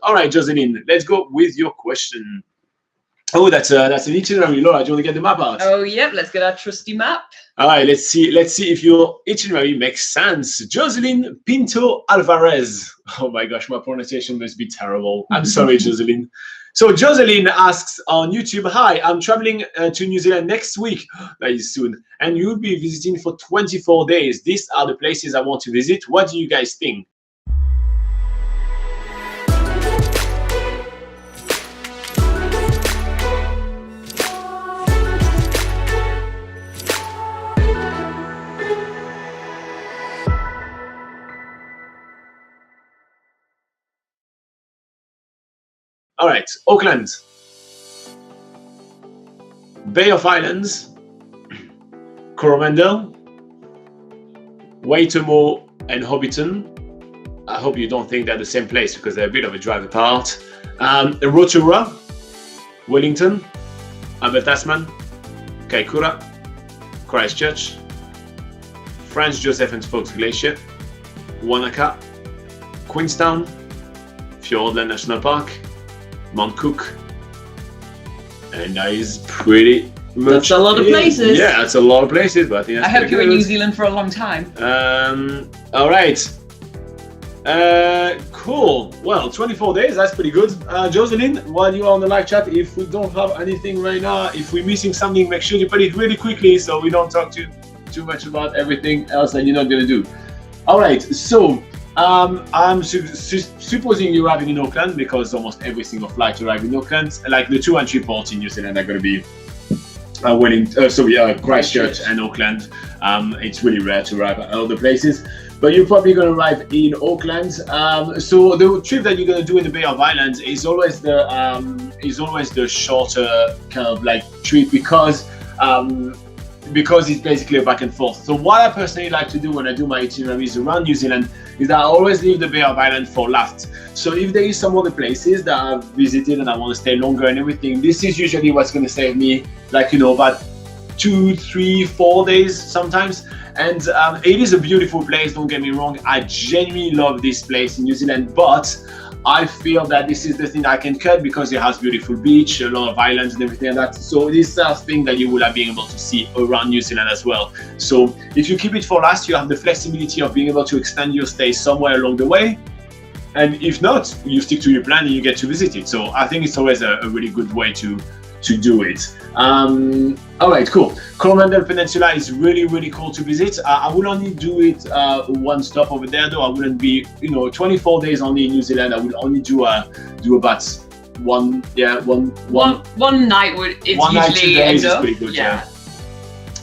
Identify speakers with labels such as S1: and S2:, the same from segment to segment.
S1: All right, Joselin, let's go with your question. Oh, that's an itinerary. Laura, do you want to get the map out?
S2: Oh, yep. Let's get our trusty map.
S1: All right, let's see if your itinerary makes sense. Joselin Pinto Alvarez. Oh my gosh, my pronunciation must be terrible. I'm sorry, Joselin. So Joselin asks on YouTube, hi, I'm traveling to New Zealand next week, that is soon, and you'll be visiting for 24 days. These are the places I want to visit. What do you guys think? All right, Auckland, Bay of Islands, Coromandel, Waitomo, and Hobbiton. I hope you don't think they're the same place because they're a bit of a drive apart. Rotorua, Wellington, Albert Tasman, Kaikoura, Christchurch, Franz Joseph and Fox Glacier, Wanaka, Queenstown, Fiordland National Park, Mount Cook, and that is pretty much.
S2: That's a lot of places.
S1: Yeah, that's a lot of places, but I think that's
S2: I hope you're in
S1: good.
S2: New Zealand for a long time.
S1: All right. Cool. Well, 24 days, that's pretty good. Joselin, while you are on the live chat, if we don't have anything right now, if we're missing something, make sure you put it really quickly so we don't talk too much about everything else that you're not going to do. All right, so I'm supposing you're arriving in Auckland because almost every single flight arrives in Auckland. Like the 2 and 3 ports in New Zealand are going to be Christchurch and Auckland. It's really rare to arrive at other places, but you're probably going to arrive in Auckland. So the trip that you're going to do in the Bay of Islands is always the shorter kind of like trip because it's basically a back and forth. So what I personally like to do when I do my itineraries around New Zealand is that I always leave the Bay of Islands for last. So if there is some other places that I've visited and I want to stay longer and everything, this is usually what's going to save me, like, you know, about 2, 3, 4 days sometimes. And it is a beautiful place, don't get me wrong. I genuinely love this place in New Zealand, but I feel that this is the thing I can cut because it has beautiful beach, a lot of islands and everything like that. So this is a thing that you will have been able to see around New Zealand as well. So if you keep it for last, you have the flexibility of being able to extend your stay somewhere along the way. And if not, you stick to your plan and you get to visit it. So I think it's always a really good way to do it. All right, cool. Coromandel Peninsula is really, really cool to visit. I will only do it one stop over there, though. I wouldn't be, 24 days only in New Zealand. I would only do about one night. One night, 2 days is pretty good. Yeah.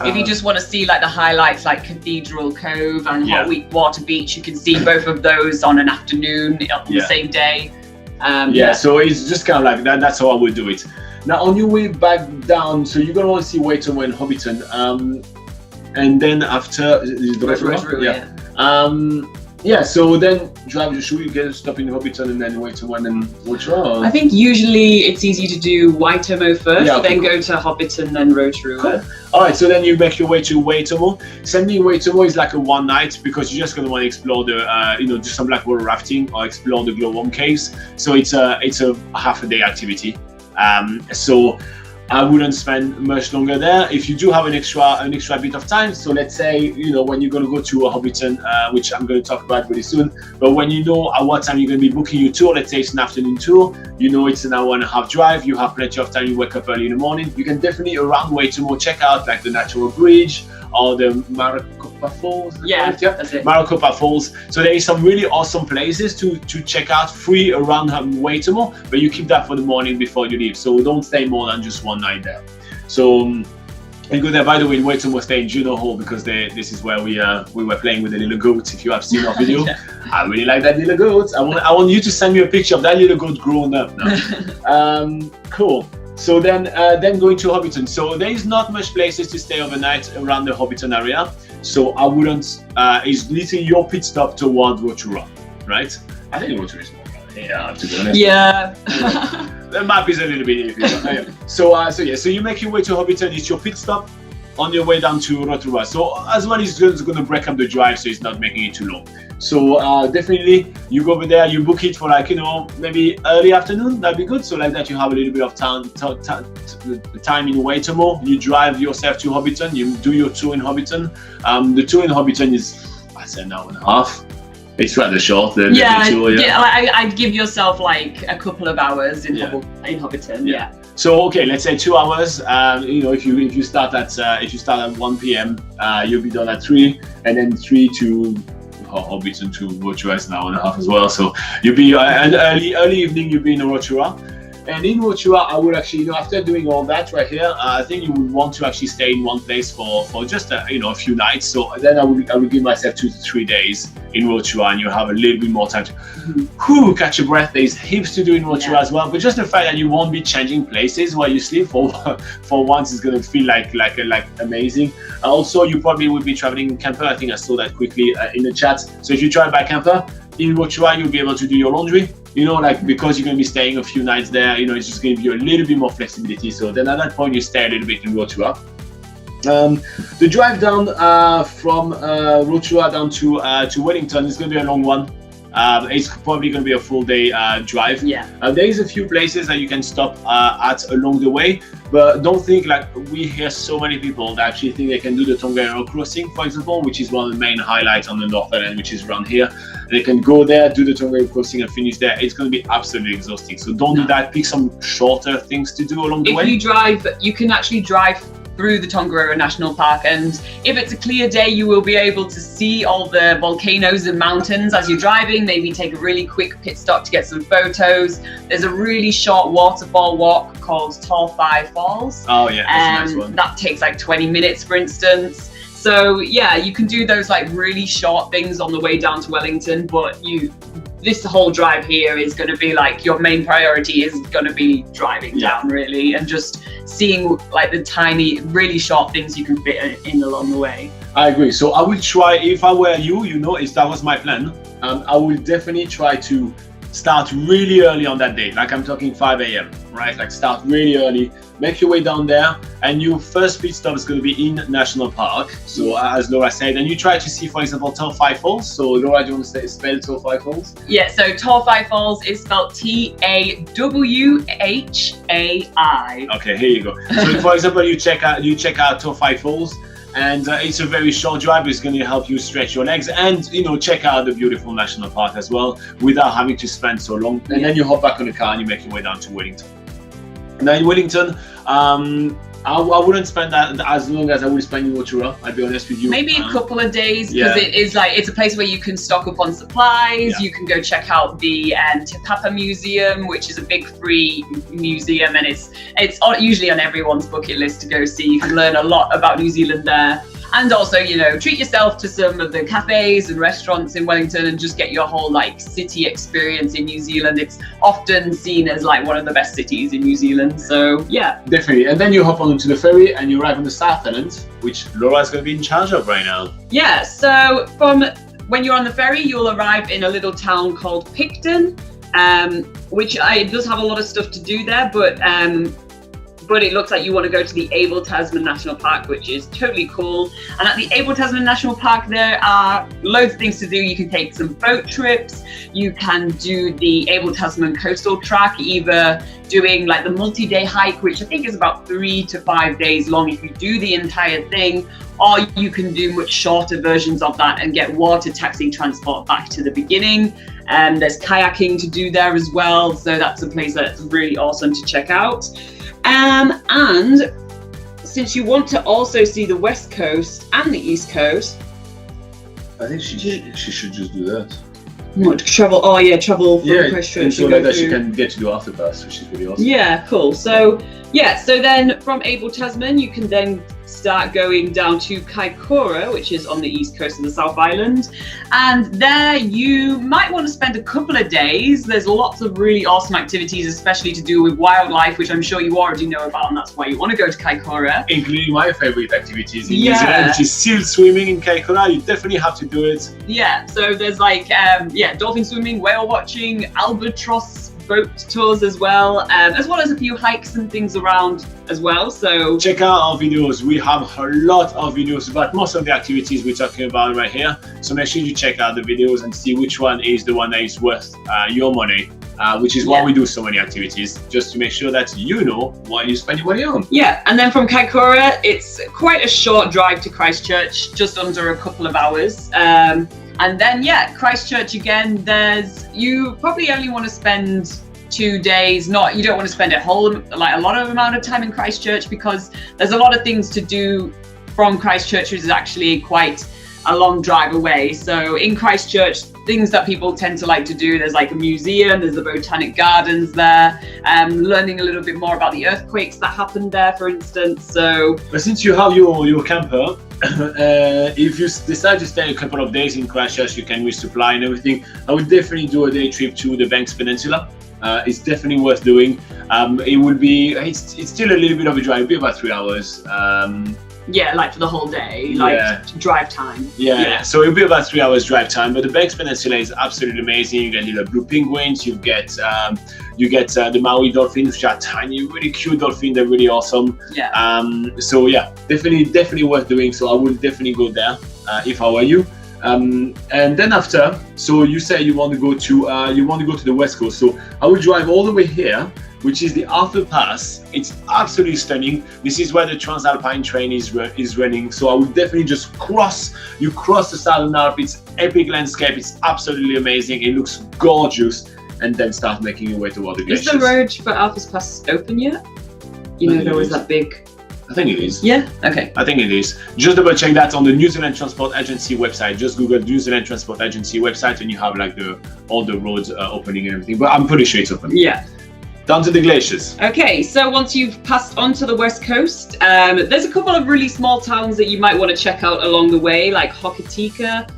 S2: If you just want to see like the highlights, like Cathedral Cove and Hot Water Beach, you can see both of those on an afternoon on the same day.
S1: So it's just kind of like that. That's how I would do it. Now, on your way back down, so you're going to want to see Waitomo and Hobbiton. And then after, so then should we get a stop in Hobbiton and then Waitomo and Rotorua?
S2: I think usually it's easy to do Waitomo first, then go to Hobbiton, then Rotorua.
S1: Cool. All right, so then you make your way to Waitomo. Sending Waitomo is like a one night because you're just going to want to explore the, do some like water rafting or explore the glowworm caves. So it's a half a day activity. So I wouldn't spend much longer there. If you do have an extra bit of time, so let's say, when you're going to go to Hobbiton, which I'm going to talk about really soon, but when you know at what time you're going to be booking your tour, let's say it's an afternoon tour, it's an hour and a half drive, you have plenty of time, you wake up early in the morning, you can definitely around Waitomo check out like the Natural Bridge or the Maricopa Falls.
S2: That's it.
S1: Maricopa Falls. So there is some really awesome places to check out free around Waitomo, but you keep that for the morning before you leave. So don't stay more than just one night there. So you go there. By the way, in Waitomo, stay in Juno Hall because this is where we were playing with the little goat. If you have seen our video, I really like that little goat. I want you to send me a picture of that little goat grown up now. Cool. So then going to Hobbiton. So there is not much places to stay overnight around the Hobbiton area. So I wouldn't. It's literally your pit stop toward Rotorua, right? I think Rotorua is more. Yeah, to be honest.
S2: Yeah.
S1: The map is a little bit iffy. So you make your way to Hobbiton. It's your pit stop. on your way down to Rotorua. So as well, it's just going to break up the drive, so it's not making it too long. So definitely you go over there, you book it for like, you know, maybe early afternoon. That'd be good. So like that you have a little bit of time in Waitomo. You drive yourself to Hobbiton, you do your tour in Hobbiton. The tour in Hobbiton is, I say, an hour and a half. It's rather short. The tour,
S2: I'd give yourself like a couple of hours in Hobbiton. Yeah.
S1: So okay, let's say 2 hours. You know, if you start at 1 p.m., you'll be done at 3, and then 3 to Hobbiton to Rotorua is an hour and a half as well. So you'll be an early evening. You'll be in Rotorua. And in Rotorua, I would actually, you know, after doing all that right here, I think you would want to actually stay in one place for just you know, a few nights. So then I would give myself 2 to 3 days in Rotorua, and you have a little bit more time to catch your breath. There's heaps to do in Rotorua as well. But just the fact that you won't be changing places while you sleep for once is going to feel like amazing. Also, you probably would be traveling in camper. I think I saw that quickly in the chat. So if you travel by camper in Rotorua, you'll be able to do your laundry. You know, like, because you're going to be staying a few nights there, you know, it's just going to give you a little bit more flexibility. So then at that point, you stay a little bit in Rotorua. The drive down from Rotorua down to Wellington is going to be a long one. It's probably going to be a full day drive. There is a few places that you can stop at along the way, but don't think, like, we hear so many people that actually think they can do the Tongariro crossing, for example, which is one of the main highlights on the North Island, which is around here. They can go there, do the Tongariro crossing, and finish there. It's going to be absolutely exhausting. So don't do that. Pick some shorter things to do along the way.
S2: If you drive, you can actually drive through the Tongariro National Park, and if it's a clear day, you will be able to see all the volcanoes and mountains as you're driving. Maybe take a really quick pit stop to get some photos. There's a really short waterfall walk called Torfai Falls.
S1: Oh yeah, that's a nice one.
S2: That takes like 20 minutes, for instance. So yeah, you can do those like really short things on the way down to Wellington, but this whole drive here is going to be like, your main priority is going to be driving down, really, and just seeing like the tiny, really short things you can fit in along the way.
S1: I agree. So I will try, if I were you, you know, if that was my plan, I will definitely try to start really early on that day. Like, I'm talking 5 a.m., right? Like, start really early, make your way down there, and your first pit stop is going to be in National Park. So as Laura said, and you try to see, for example, Torfai Falls. So Laura, do you want to spell Torfai Falls?
S2: Yeah, so Torfai Falls is spelled Tawhai.
S1: Okay, here you go. So for example, you check out Torfai Falls, and it's a very short drive. It's going to help you stretch your legs and, you know, check out the beautiful national park as well without having to spend so long. And then you hop back on the car and you make your way down to Wellington. Now in Wellington, I wouldn't spend that as long as I would spend in Rotorua, I'll be honest with you.
S2: Maybe a couple of days, because it is like, it's a place where you can stock up on supplies. You can go check out the Te Papa Museum, which is a big free museum, and it's usually on everyone's bucket list to go see. You can learn a lot about New Zealand there. And also, you know, treat yourself to some of the cafes and restaurants in Wellington and just get your whole like city experience in New Zealand. It's often seen as like one of the best cities in New Zealand. So yeah.
S1: Definitely. And then you hop onto the ferry and you arrive on the South Island, which Laura's going to be in charge of right now.
S2: Yeah. So when you're on the ferry, you'll arrive in a little town called Picton, which it does have a lot of stuff to do there, but it looks like you want to go to the Abel Tasman National Park, which is totally cool. And at the Abel Tasman National Park, there are loads of things to do. You can take some boat trips. You can do the Abel Tasman Coastal Track, either doing like the multi-day hike, which I think is about 3 to 5 days long if you do the entire thing, or you can do much shorter versions of that and get water taxi transport back to the beginning. And there's kayaking to do there as well. So that's a place that's really awesome to check out. And since you want to also see the West Coast and the East Coast,
S1: I think she should just do that.
S2: What, travel? Oh yeah, travel from Christchurch.
S1: So like that she can get to do after bus, which is really awesome.
S2: Yeah, cool. So then from Abel Tasman, you can then start going down to Kaikoura, which is on the east coast of the South Island. And there you might want to spend a couple of days. There's lots of really awesome activities, especially to do with wildlife, which I'm sure you already know about, and that's why you want to go to Kaikoura.
S1: Including my favorite activities in New Zealand, which is still swimming in Kaikoura. You definitely have to do it.
S2: Yeah, so there's like, dolphin swimming, whale watching, albatross boat tours as well as a few hikes and things around as well. So
S1: check out our videos. We have a lot of videos about most of the activities we're talking about right here. So make sure you check out the videos and see which one is the one that is worth your money. Which is why we do so many activities, just to make sure that you know what you spend your money on.
S2: Yeah, and then from Kaikoura, it's quite a short drive to Christchurch, just under a couple of hours. And then, Christchurch again, you probably only want to spend 2 days. You don't want to spend a lot of amount of time in Christchurch, because there's a lot of things to do from Christchurch, which is actually quite a long drive away. So in Christchurch, things that people tend to like to do, there's like a museum, there's the botanic gardens there, learning a little bit more about the earthquakes that happened there, for instance. So
S1: but since you have your camper, if you decide to stay a couple of days in Christchurch, you can resupply and everything. I would definitely do a day trip to the Banks Peninsula. It's definitely worth doing. It's still a little bit of a drive, it'll be about 3 hours.
S2: like for the whole day, drive time.
S1: So it'll be about 3 hours drive time, but the Banks Peninsula is absolutely amazing. You get little blue penguins, you get the Maui dolphins, which are tiny, really cute dolphins. They're really awesome. Definitely worth doing. So I would definitely go there if I were you. And then after, so you say you want to go to the west coast. So I will drive all the way here, which is the Arthur Pass. It's absolutely stunning. This is where the Transalpine train is running. So I would definitely just cross the Southern Alps. It's epic landscape. It's absolutely amazing. It looks gorgeous. And then start making your way toward the glaciers.
S2: Is the road for Arthur's Pass open yet? There was that big...
S1: I think it is.
S2: Yeah? Okay.
S1: I think it is. Just double check that on the New Zealand Transport Agency website. Just Google New Zealand Transport Agency website and you have all the roads opening and everything. But I'm pretty sure it's open.
S2: Yeah.
S1: Down to the glaciers.
S2: Okay, so once you've passed onto the west coast, there's a couple of really small towns that you might want to check out along the way, like Hokitika.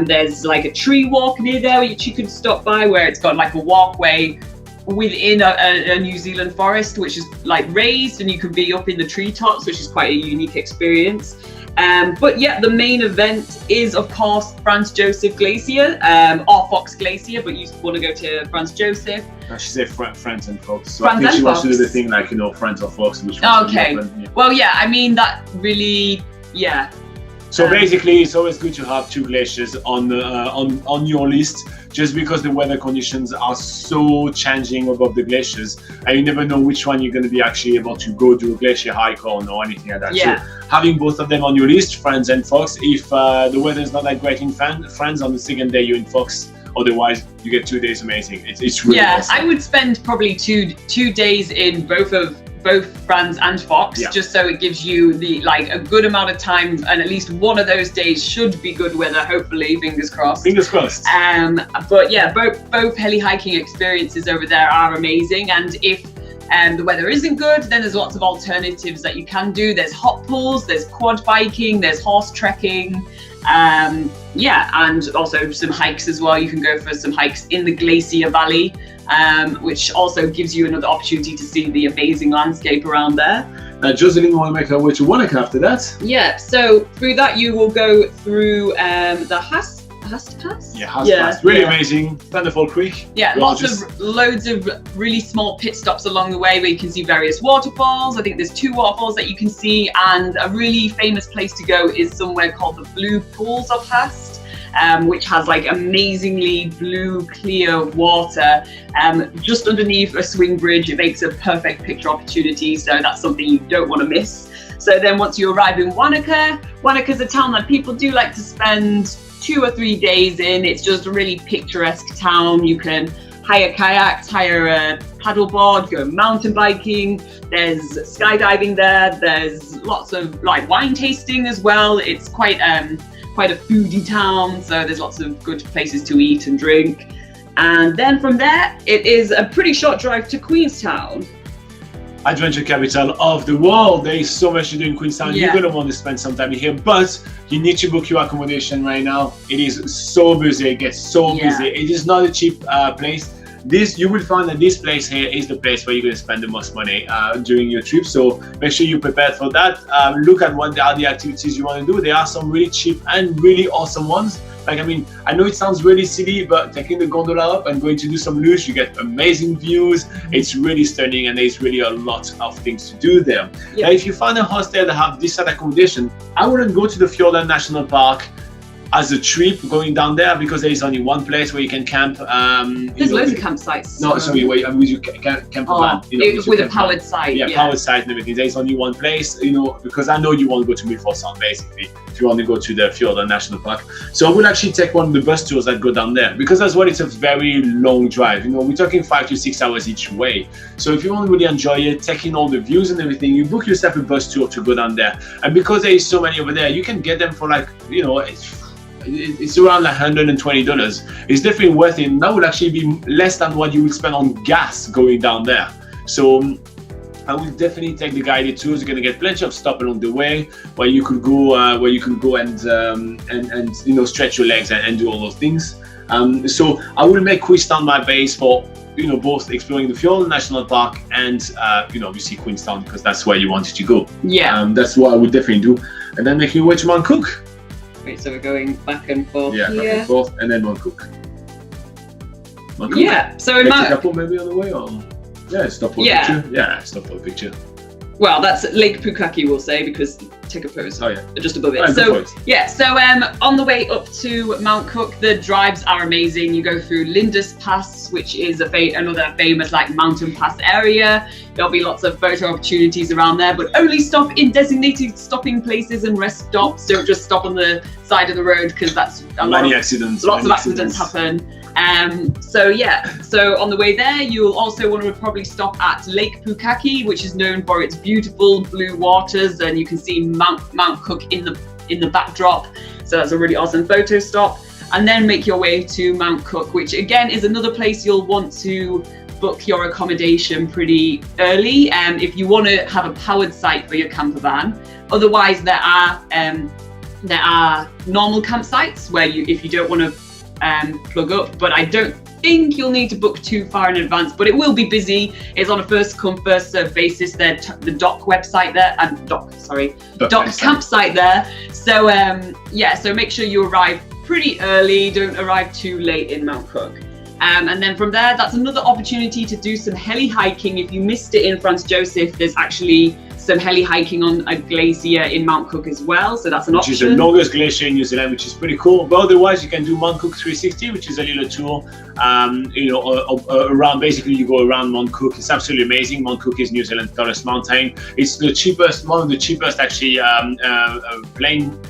S2: There's like a tree walk near there which you can stop by, where it's got like a walkway within a New Zealand forest, which is like raised, and you can be up in the treetops, which is quite a unique experience. But the main event is of course Franz Josef Glacier, or Fox Glacier, but you want to go to Franz Josef.
S1: I should say Franz and Fox. So
S2: Franz
S1: I think she wants
S2: Fox.
S1: to do the thing like, Franz or Fox, which
S2: Okay. Well, I mean that really,
S1: So basically, it's always good to have 2 glaciers on your list, just because the weather conditions are so changing above the glaciers, and you never know which one you're going to be actually able to go do a glacier hike on or anything like that.
S2: Yeah.
S1: So having both of them on your list, Franz and Fox. If the weather is not that great in Franz, on the second day you're in Fox. Otherwise, you get 2 days amazing. It's really awesome.
S2: I would spend probably two days in both Franz and Fox, just so it gives you a good amount of time, and at least one of those days should be good weather, hopefully, fingers crossed.
S1: Fingers crossed.
S2: But both heli hiking experiences over there are amazing, and if the weather isn't good, then there's lots of alternatives that you can do. There's hot pools, there's quad biking, there's horse trekking, and also some hikes as well. You can go for some hikes in the Glacier Valley, which also gives you another opportunity to see the amazing landscape around there.
S1: Now, Joselin will make her way to Wanaka after that.
S2: Yeah, so through that you will go through the Haast Pass?
S1: Yeah, Haast Pass. Really amazing. Thunderfall Creek.
S2: Yeah, loads of really small pit stops along the way where you can see various waterfalls. I think there's 2 waterfalls that you can see, and a really famous place to go is somewhere called the Blue Pools of Haast. Which has amazingly blue, clear water just underneath a swing bridge. It makes a perfect picture opportunity, so that's something you don't want to miss. So then once you arrive in Wanaka's a town that people do like to spend 2 or 3 days in. It's just a really picturesque town. You can hire kayaks, hire a paddleboard, go mountain biking. There's skydiving there. There's lots of wine tasting as well. It's quite a foodie town, so there's lots of good places to eat and drink. And then from there, it is a pretty short drive to Queenstown.
S1: Adventure capital of the world. There is so much to do in Queenstown. You're going to want to spend some time here, but you need to book your accommodation right now. It is so busy. It gets so busy. It is not a cheap place. You will find that this place here is the place where you're going to spend the most money during your trip. So make sure you're prepared for that. Look at what are the activities you want to do. There are some really cheap and really awesome ones. Like, I mean, I know it sounds really silly, but taking the gondola up and going to do some luge, you get amazing views. It's really stunning, and there's really a lot of things to do there.
S2: Yeah.
S1: Now, if you find a hostel that have this side accommodation, I wouldn't go to the Fjorden National Park as a trip going down there, because there is only one place where you can camp.
S2: There's loads of campsites.
S1: No, sorry, wait, I'm with you, camper van.
S2: With a powered site.
S1: Yeah, powered site and everything. There's only one place, because I know you want to go to Milford Sound, basically, if you want to go to the Fjorden National Park. So I will actually take one of the bus tours that go down there, because as well, it's a very long drive. We're talking 5 to 6 hours each way. So if you want to really enjoy it, taking all the views and everything, you book yourself a bus tour to go down there. And because there is so many over there, you can get them for like, it's around like $120. It's definitely worth it. And that would actually be less than what you would spend on gas going down there. So I will definitely take the guided tours. You're gonna get plenty of stop along the way where you could go, and stretch your legs and do all those things. So I will make Queenstown my base for both exploring the Fjorden National Park and obviously Queenstown, because that's where you wanted to go.
S2: Yeah.
S1: That's what I would definitely do. And then making your way to Mount Cook.
S2: Wait, so we're going back and forth.
S1: Yeah, back and forth, and then Mount Cook.
S2: Yeah, so in
S1: Take a couple maybe on the way, or stop for a picture. Yeah, stop for a picture.
S2: Well, that's Lake Pukaki, we'll say, because take a pose.
S1: Oh yeah,
S2: just above it.
S1: Right,
S2: So on the way up to Mount Cook, the drives are amazing. You go through Lindis Pass, which is another famous mountain pass area. There'll be lots of photo opportunities around there, but only stop in designated stopping places and rest stops. Don't just stop on the side of the road, because that's lots of accidents happen. So on the way there, you'll also want to probably stop at Lake Pukaki, which is known for its beautiful blue waters, and you can see Mount Cook in the backdrop. So that's a really awesome photo stop. And then make your way to Mount Cook, which again is another place you'll want to book your accommodation pretty early, if you want to have a powered site for your camper van. Otherwise, there are normal campsites where if you don't want to plug up, but I don't think you'll need to book too far in advance, but it will be busy. It's on a first come first serve basis. The dock website there, dock campsite there. So so make sure you arrive pretty early. Don't arrive too late in Mount Cook. And then from there, that's another opportunity to do some heli hiking. If you missed it in Franz Josef, there's actually some heli hiking on a glacier in Mount Cook as well. So that's an option.
S1: Which is the longest glacier in New Zealand, which is pretty cool. But otherwise, you can do Mount Cook 360, which is a little tour, around. Basically, you go around Mount Cook. It's absolutely amazing. Mount Cook is New Zealand's tallest mountain. It's one of the cheapest actually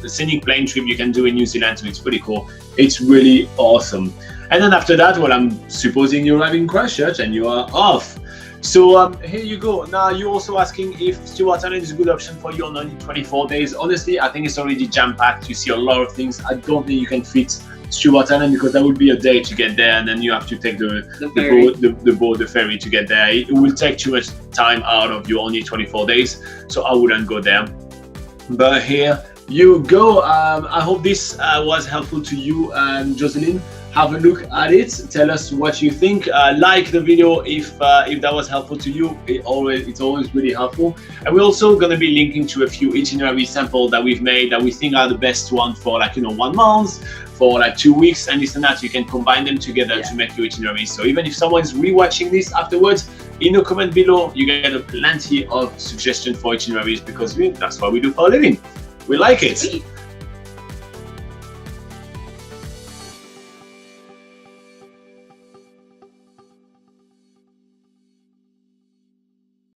S1: scenic plane trip you can do in New Zealand. So it's pretty cool. It's really awesome. And then after that, I'm supposing you arrive in Christchurch and you are off. So here you go. Now you're also asking if Stewart Island is a good option for you on only 24 days. Honestly, I think it's already jam-packed. You see a lot of things. I don't think you can fit Stewart Island, because that would be a day to get there, and then you have to take the ferry to get there. It will take too much time out of your only 24 days. So I wouldn't go there. But here you go. I hope this was helpful to you, Joselin. Have a look at it. Tell us what you think. Like the video if that was helpful to you. It's always really helpful. And we're also going to be linking to a few itinerary samples that we've made that we think are the best one for 1 month, for 2 weeks, and this and that. You can combine them together to make your itinerary. So even if someone's rewatching this afterwards, in the comment below, you get plenty of suggestions for itineraries, because that's what we do for a living. We like it.